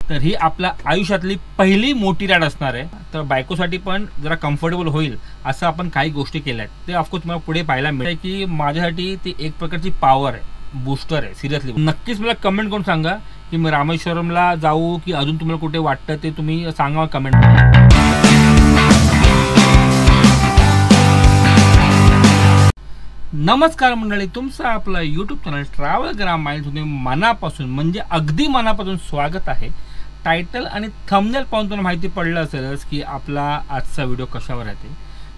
तर ही आपल्या आयुष्यातली पहिली मोठी राईड असणार आहे। तर बायकोसाठी पण जरा कम्फर्टेबल होईल असं आपण काही गोष्टी केल्या आहेत। ते ऑफकोर्स तुम्हाला पुढे पाहायला मिळेल की माझ्यासाठी ती एक प्रकारची पॉवर आहे, बूस्टर आहे। सिरियसली नक्कीच मला कमेंट करून सांगा की मी रामेश्वरमला जाऊ की अजून तुम्हाला कुठे वाटतं ते तुम्ही सांगा कमेंट। नमस्कार मंडळी, तुमचं आपलं यूट्यूब चॅनल ट्रॅव्हल ग्राम माइल्स मध्ये मनापासून म्हणजे अगदी मनापासून स्वागत आहे। टायटल आणि थंबनेल पाहून तुम्हाला माहिती पडलं असेलच की आपला आजचा व्हिडिओ कशावर आहे।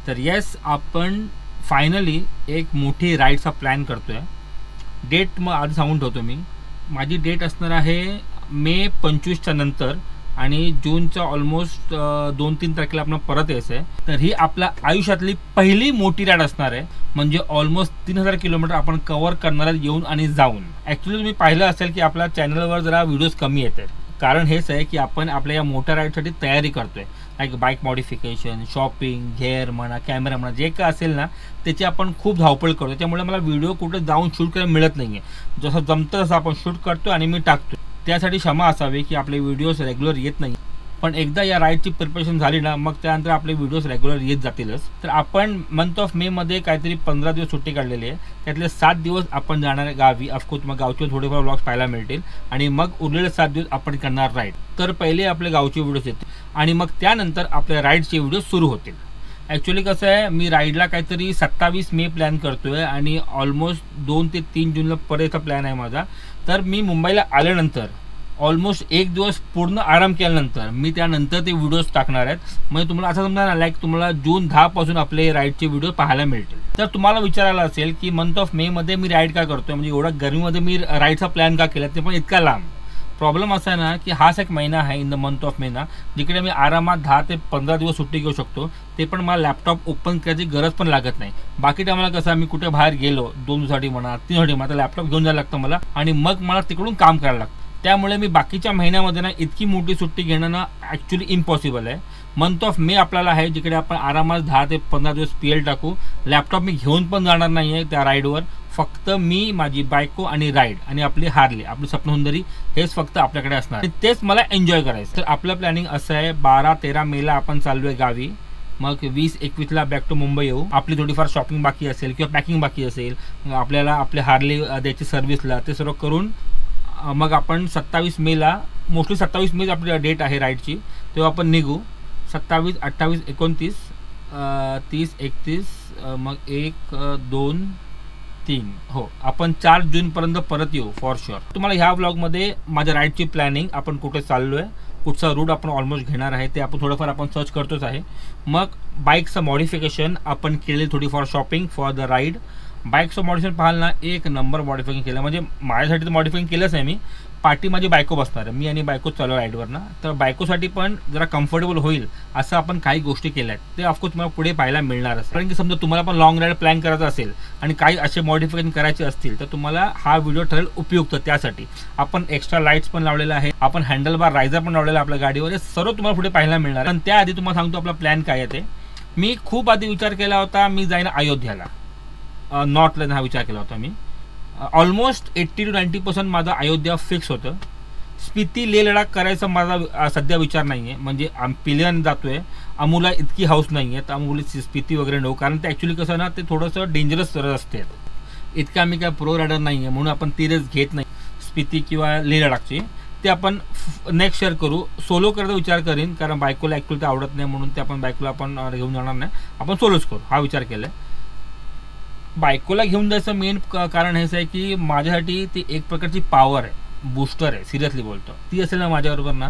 तर येस, आपण फायनली एक मोठी राईडचा प्लॅन करतोय। डेट मग आधी सांगून ठेवतो मी, माझी डेट असणार आहे मे 25च्या नंतर आणि जूनच्या ऑलमोस्ट 2-3 तारखेला आपण परत यायचं आहे। तर ही आपल्या आयुष्यातली पहिली मोठी राईड असणार आहे, म्हणजे ऑलमोस्ट 3000 किलोमीटर आपण कव्हर करणार येऊन आणि जाऊन। ॲक्च्युली तुम्ही पाहिलं असेल की आपल्या चॅनलवर जरा व्हिडिओज कमी येत आहेत। कारण हेच आहे की आपण आपल्या या मोठ्या राईडसाठी तयारी करतोय, लाईक बाईक मॉडिफिकेशन, शॉपिंग, घेअर म्हणा, कॅमेरा म्हणा, जे काय असेल ना त्याची आपण खूप धावपळ करतो। त्यामुळे मला व्हिडिओ कुठे जाऊन शूट करायला मिळत नाही आहे। जसं जमतं तसं आपण शूट करतो आणि मी टाकतो। त्यासाठी क्षमा असावी की आपले व्हिडिओज रेग्युलर येत नाही, पण एकदा या राईडची प्रिपरेशन झाली ना मग त्यानंतर आपले व्हिडिओज रेग्युलर येत जातीलच। तर आपण मंथ ऑफ मे मध्ये काहीतरी 15 दिवस सुट्टी काढलेली आहे, त्यातले 7 दिवस आपण जाणार आहे गावी। ऑफकोर्स मग गावचे थोडेफार व्लॉग्स पाहायला मिळतील आणि मग उरलेले 7 दिवस आपण करणार राईड। तर पहिले आपले गावचे व्हिडिओज येतील आणि मग त्यानंतर आपल्या राईडचे व्हिडिओ सुरू होतील। ॲक्च्युली कसं आहे, मी राईडला काहीतरी 27 मे प्लॅन करतोय आणि ऑलमोस्ट 2 ते 3 जूनला परतचा प्लॅन आहे माझा। तर मी मुंबईला आल्यानंतर ऑलमोस्ट 1 दिवस पूर्ण आराम केल्यानंतर मी त्यानंतर ते व्हिडिओज टाकणार आहेत। म्हणजे तुम्हाला असं समजा ना, लाईक तुम्हाला जून 10 पासून आपले राईडचे व्हिडिओ पाहायला मिळतील। तर तुम्हाला विचारायला असेल की मंथ ऑफ मे मध्ये मी राईड का करतोय, म्हणजे एवढा गरमीमध्ये मी राईडचा प्लॅन का केला, ते पण इतका लांब। प्रॉब्लेम असा आहे ना की हाच एक महिना आहे in the month of May ना, जिकडे मी आरामात 10 ते 15 दिवस सुट्टी घेऊ शकतो। ते पण मला लॅपटॉप ओपन करायची गरज पण लागत नाही। बाकी टायमाला कसं मी कुठे बाहेर गेलो 2 दिवसासाठी म्हणा 3 दिवसासाठी म्हणा, लॅपटॉप घेऊन जायला लागतं मला आणि मग मला तिकडून काम करायला लागतं। त्यामुळे मी बाकीच्या महिन्यामध्ये ना इतकी मोठी सुट्टी घेणं ना ॲक्च्युली इम्पॉसिबल आहे। मंथ ऑफ मे आपल्याला आहे जिकडे आपण आरामात 10 ते 15 दिवस PL टाकू। लॅपटॉप मी घेऊन पण जाणार नाही आहे त्या राईडवर, फक्त मी, माझी बायको आणि राईड आणि आपली हार्ले, आपली स्वप्नसुंदरी, हेच फक्त आपल्याकडे असणार आणि तेच मला एन्जॉय करायचं। तर आपलं प्लॅनिंग असं आहे, 12-13 मेला आपण चालू आहे गावी, मग 20-21ला बॅक टू मुंबई येऊ। आपली थोडीफार शॉपिंग बाकी असेल किंवा पॅकिंग बाकी असेल, आपल्याला आपले हार्ले द्यायची सर्व्हिसला, ते सर्व करून मग आपण 27 मेला, मोस्टली 27 मे आपली डेट आहे राईडची, तेव्हा आपण निघू। 27, 28, 29, 30, 31, मग 1, 2, 3, हो आपण 4 जूनपर्यंत परत येऊ फॉर शुअर। तुम्हाला ह्या व्लॉगमध्ये माझ्या राईडची प्लॅनिंग, आपण कुठे चाललो आहे, कुठचा रूट आपण ऑलमोस्ट घेणार आहे ते आपण थोडंफार आपण सर्च करतोच आहे। मग बाईकचं मॉडिफिकेशन आपण केले, थोडीफार शॉपिंग फॉर द राईड। बाईकचं मॉडिफिकेशन पाहाल ना, एक नंबर मॉडिफिकेशन केलं, म्हणजे माझ्यासाठी तर मॉडिफिकेशन केलंच आहे मी। पार्टी माझी बायको बसणार आहे, मी आणि बायको चालू राईडवर ना, तर बायकोसाठी पण जरा कम्फर्टेबल होईल असं आपण काही गोष्टी केल्या आहेत। ते ऑफकोर्स तुम्हाला पुढे पाहायला मिळणार असेल। कारण की समजा तुम्हाला पण लॉंग राईड प्लॅन करायचा असेल आणि काही असे मॉडिफिकेशन करायचे असतील तर तुम्हाला हा व्हिडिओ ठरेल उपयुक्त। त्यासाठी आपण एक्स्ट्रा लाईट्स पण लावलेला आहे, आपण हँडल बार रायझर पण लावलेला आपल्या गाडीवर, हे सर्व तुम्हाला पुढे पाहायला मिळणार। पण त्याआधी तुम्हाला सांगतो आपला प्लॅन काय आहे ते। मी खूप आधी विचार केला होता, मी जाईन अयोध्याला, नॉर्थला हा विचार केला होता मी। ऑलमोस्ट 80 to 90% माझा अयोध्या फिक्स होतं। स्पिती लेह लडाख करायचा माझा सध्या विचार नाही आहे, म्हणजे पिलियन जातोय, अमूला इतकी हाऊस नाही आहे तर अमूला स्पिती वगैरे नको, कारण ते ॲक्च्युली कसं ना ते थोडंसं डेंजरस रस्ते आहेत। इतकं आम्ही काय प्रो रायडर नाही आहे म्हणून आपण ती रेस घेत नाही स्पिती किंवा लेह लडाखची। ते आपण नेक्स्ट शेअर करू, सोलो करायचा विचार करीन, कारण बायकोला ॲक्च्युली ते आवडत नाही म्हणून ते आपण बायकोला आपण घेऊन जाणार नाही, आपण सोलोच करू हा विचार केला आहे। बायकोला घेऊन जायचं मेन कारण हेच आहे की माझ्यासाठी ती एक प्रकारची पॉवर आहे, बूस्टर आहे। सिरियसली बोलतो, ती असेल ना माझ्याबरोबर ना,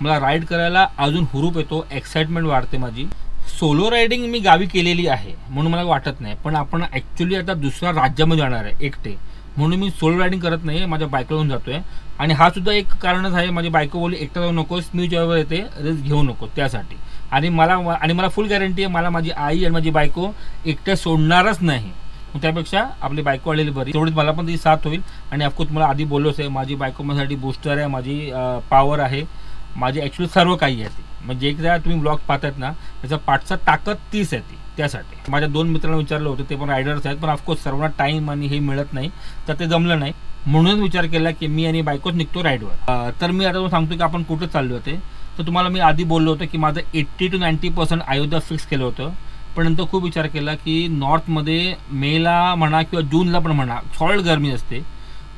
मला राईड करायला अजून हुरूप येतो, एक्साइटमेंट वाढते माझी। सोलो रायडिंग मी गावी केलेली आहे म्हणून मला वाटत नाही, पण आपण ॲक्च्युली आता दुसऱ्या राज्यामध्ये जाणार आहे एकटे, म्हणून मी सोलो रायडिंग करत नाही, माझ्या बायकोला घेऊन जातोय। आणि हा सुद्धा एक कारणच आहे, माझी बायको बोलली एकटा जाऊ नकोस, मी जेव्हा येते रिस्क घेऊ नको त्यासाठी। आणि मला फुल गॅरंटी आहे, मला माझी आई आणि माझी बायको एकट्या सोडणारच नाही, त्यापेक्षा आपली बायको आलेली बरी, तेवढीच मला पण ती साथ होईल। आणि ऑफकोर्स मला आधी बोललोच आहे, माझी बायको माझ्यासाठी बूस्टर आहे, माझी पॉवर आहे, माझी ॲक्च्युली सर्व काही आहे ती। म्हणजे एकदा तुम्ही ब्लॉग पाहतात ना, त्याचा पाठचा ताकद 30 आहे ती। त्यासाठी माझ्या 2 मित्रांना विचारलं होतं, ते पण रायडर्स आहेत, पण ऑफकोर्स सर्वांना टाईम आणि हे मिळत नाही, तर ते जमलं नाही। म्हणून विचार केला की मी आणि बायकोच निघतो राईडवर. तर मी आता सांगतो की आपण कुठे चाललो होते. तर तुम्हाला मी आधी बोललो होतं की माझं 80 to 90% अयोध्या फिक्स केलं होतं. पण नंतर खूप विचार केला की नॉर्थमध्ये मेला म्हणा किंवा जूनला पण म्हणा सॉलिड गरमी असते,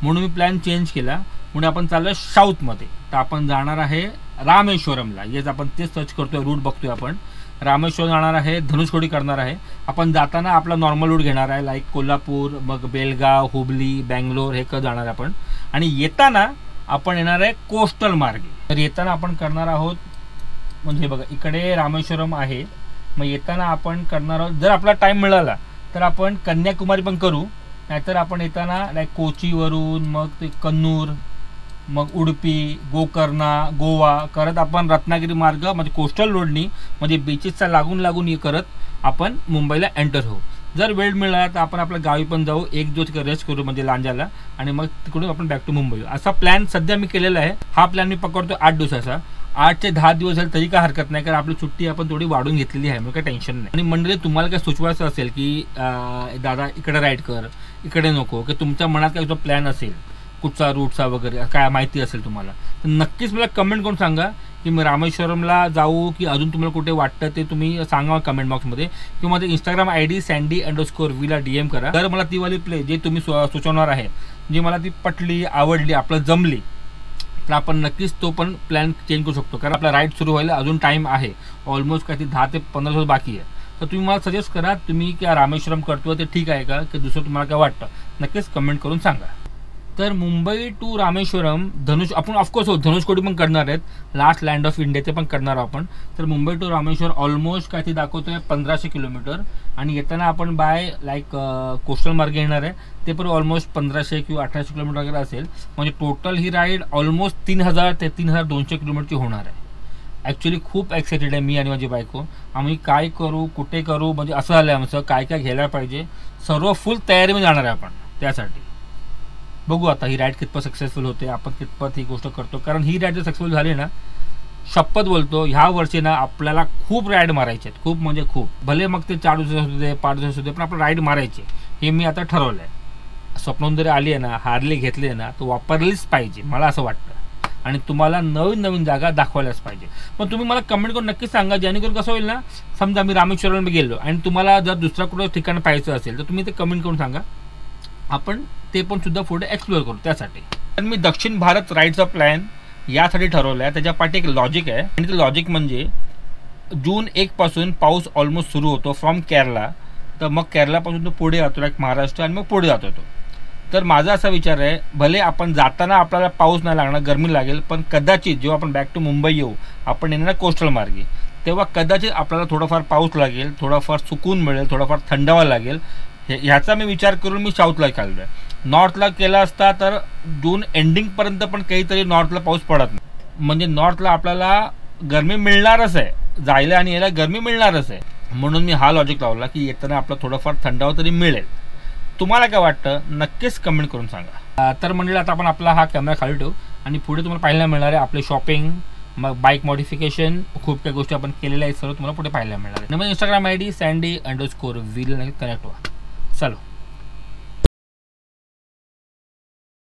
म्हणून मी प्लॅन चेंज केला. म्हणून आपण चाललो साऊथमध्ये. तर आपण जाणार आहे रामेश्वरमला. येस, आपण तेच सर्च करतोय, रूट बघतोय आपण. रामेश्वरम जाणार आहे, धनुषकोडी करणार आहे. आपण जाताना आपला नॉर्मल रूट घेणार आहे, लाईक कोल्हापूर, मग बेलगाव, हुबली, बँगलोर हे जाणार आपण. आणि येताना आपण येणार आहे कोस्टल मार्गे. तर येताना आपण करणार आहोत म्हणजे बघा इकडे रामेश्वरम आहे. मग येताना आपण करणार आहोत, जर आपला टाईम मिळाला तर आपण कन्याकुमारी पण करू, नाहीतर आपण येताना लाईक कोचीवरून मग ते कन्नूर, मग उडुपी, गोकर्णा, गोवा करत आपण रत्नागिरी मार्ग म्हणजे कोस्टल रोडनी म्हणजे बीचेसचा लागून करत आपण मुंबईला एंटर होऊ. जर वेळ मिळाला तर आपण आपल्या गावी पण जाऊ, एक दिवस रेस्ट करू म्हणजे लांजाला, आणि मग तिकडून आपण बॅक टू मुंबई. असा प्लॅन सध्या मी केलेला आहे. हा प्लॅन मी पकडतो 8 दिवसाचा. 8 ते 10 दिवस झाले तरी काय हरकत नाही, कारण आपली सुट्टी आपण थोडी वाढून घेतलेली आहे, मग काही टेन्शन नाही. आणि मंडळी तुम्हाला काय सुचवायचं असेल की दादा इकडे राईड कर, इकडे नको, की तुमच्या मनात काय जो प्लॅन असेल कुठचा रूटचा वगैरे काय माहिती असेल तुम्हाला, तर नक्कीच मला कमेंट करून सांगा की मी रामेश्वरमला जाऊ की अजून तुम्हाला कुठे वाटतं ते तुम्ही सांगा कमेंट बॉक्समध्ये, किंवा माझं इंस्टाग्राम ID sandy_v ला DM करा. तर मला ती वाली प्ले जे तुम्ही सुचवणार आहे, जी मला ती पटली, आवडली, आपलं जमली, तर आपण नक्कीच तो पण प्लॅन चेंज करू शकतो. कारण आपला राईड सुरू व्हायला अजून टाईम आहे, ऑलमोस्ट काही 10 ते 15 दिवस बाकी आहे. तर तुम्ही मला सजेस्ट करा, तुम्ही क्या रामेश्वरम करतो ते ठीक आहे का, की दुसरं तुम्हाला काय वाटतं, नक्कीच कमेंट करून सांगा. तर मुंबई टू रामेश्वरम आपण ऑफकोर्स धनुषकोडी पण करणार आहेत, लास्ट लँड ऑफ इंडिया ते पण करणार आपण. तर मुंबई टू रामेश्वर ऑलमोस्ट काय ते दाखवतोय 1500 किलोमीटर, आणि येताना आपण बाय लाईक कोस्टल मार्गे येणार आहे, ते पण ऑलमोस्ट 1500 किंवा 1800 किलोमीटर वगैरे असेल. म्हणजे टोटल ही राईड ऑलमोस्ट 3000 ते 3200 किलोमीटरची होणार आहे. ॲक्च्युली खूप एक्सायटेड आहे मी आणि माझी बायको. आम्ही काय करू, कुठे करू, म्हणजे असं झालं आहे आमचं, काय काय घ्यायला पाहिजे, सर्व फुल तयारीमध्ये जाणार आहे आपण. त्यासाठी बघू आता ही राईड कितपत सक्सेसफुल होते, आपण कितपत ही गोष्ट करतो. कारण ही राईड जर सक्सेसफुल झाली ना, शपथ बोलतो ह्या वर्षी ना आपल्याला खूप राईड मारायचे आहेत, खूप म्हणजे खूप. भले मग ते 4 दिवस असू दे, 5 दिवस असू दे, पण आपण राईड मारायचे हे मी आता ठरवलं आहे. स्वप्नून जरी आली आहे ना, हार्ले घेतले ना, तो वापरलीच पाहिजे मला असं वाटतं. आणि तुम्हाला नवीन नवीन जागा दाखवायलाच पाहिजे. पण तुम्ही मला कमेंट करून नक्कीच सांगा, जेणेकरून कसं होईल ना, समजा मी रामेश्वरमला गेलो आणि तुम्हाला जर दुसरा कुठं ठिकाण पाहायचं असेल तर तुम्ही ते कमेंट करून सांगा, आपण ते पण सुद्धा पुढे एक्सप्लोअर करू. त्यासाठी तर मी दक्षिण भारत राईडचा प्लॅन यासाठी ठरवला आहे. त्याच्या पाठी एक लॉजिक आहे, आणि ते लॉजिक म्हणजे जून 1 पासून पाऊस ऑलमोस्ट सुरू होतो फ्रॉम केरला. तर मग केरलापासून तो पुढे जातो लाईक महाराष्ट्र, आणि मग पुढे जातो तो. तर माझा असा विचार आहे, भले आपण जाताना आपल्याला पाऊस नाही लागणार, गरमी लागेल, पण कदाचित जेव्हा आपण बॅक टू मुंबई येऊ, आपण येणार कोस्टल मार्गे, तेव्हा कदाचित आपल्याला थोडाफार पाऊस लागेल, थोडाफार सुकून मिळेल, थोडाफार थंडावा लागेल. ह्याचा मी विचार करून मी साऊथला काढलो आहे. नॉर्थला केला असता तर जून एंडिंगपर्यंत पण काहीतरी नॉर्थला पाऊस पडत नाही, म्हणजे नॉर्थला आपल्याला गरमी मिळणारच आहे, जायला आणि यायला गरमी मिळणारच आहे. म्हणून मी हा लॉजिक लावला की येताना आपला थोडाफार थंडावा तरी मिळेल. तुम्हाला काय वाटतं नक्कीच कमेंट करून सांगा. तर म्हणजे आता आपण आपला हा कॅमेरा खाली ठेवू, आणि पुढे तुम्हाला पाहायला मिळणार आहे आपले शॉपिंग, मग बाईक मॉडिफिकेशन, खूप काही गोष्टी आपण केलेल्या आहेत, सर्व तुम्हाला पुढे पाहायला मिळणार आहे. मग इंस्टाग्राम ID sandy_v कनेक्ट व्हा. चलो.